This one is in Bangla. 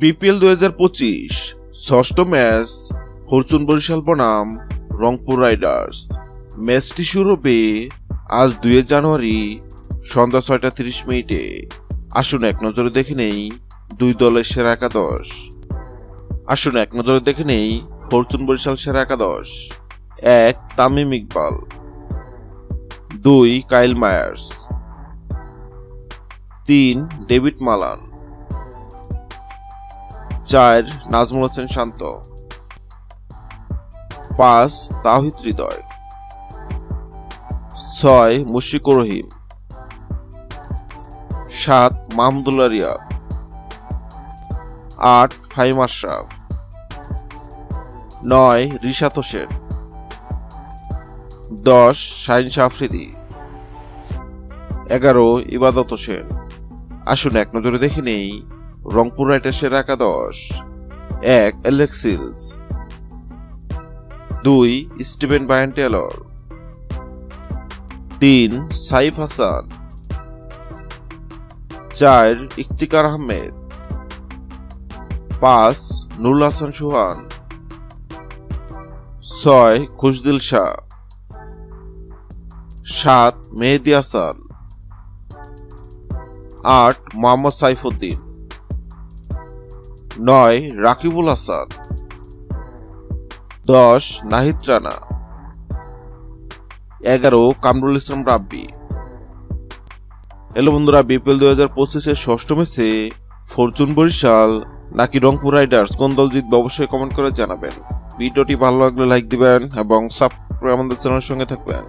বিপিএল 2025 ষষ্ঠ ম্যাচ ফরচুন বরিশাল বনাম রংপুর রাইডার্স। ম্যাচটি শুরু হবে আজ 2 জানুয়ারি সন্ধ্যা 6:30 আসুন এক নজরে দেখে নেই দুই দলের সেরা একাদশ। ফরচুন বরিশাল সেরা একাদশ: 1 Tamim Iqbal, 2 Kyle Mayers, 3 David Malan, 4 Najmul Hossain Shanto, 5 Towhid হৃদয়, 6 মুশফিকুর রহিম, 7 মাহমুদুল্লাহ রিয়াদ, 8 ফাহিম আশরাফ, 9 রিশাদ হোসেন, 10 শাহিন শাহ আফ্রিদি, 11 ইবাদত হোসেন। আসুন এক নজরে দেখে নেই রংপুর রাইডার্সের একাদশ: 1 Alex Seals, 2 Steven Bryan Taylor, 3 Saif Hasan, 4 Iftikhar Ahmed, 5 Nurul Hasan Sohan, 6 Khushdil Shah, 7 Mehedi Hasan, 8 Mohammad Saifuddin, 9 Rakibul Hasan, 10 Nahid Rana, 11 Kamrul Islam Rabbi. Hello বন্ধুরা, বিপিএল 2025 ষষ্ঠ ম্যাচে ফরচুন বরিশাল নাকি রংপুর রাইডার্স কোন দল জিতবে অবশ্যই কমেন্ট করে জানাবেন। ভিডিওটি ভালো লাগলে লাইক দিবেন এবং সাবস্ক্রাইব আমাদের চ্যানেলের সঙ্গে থাকবেন।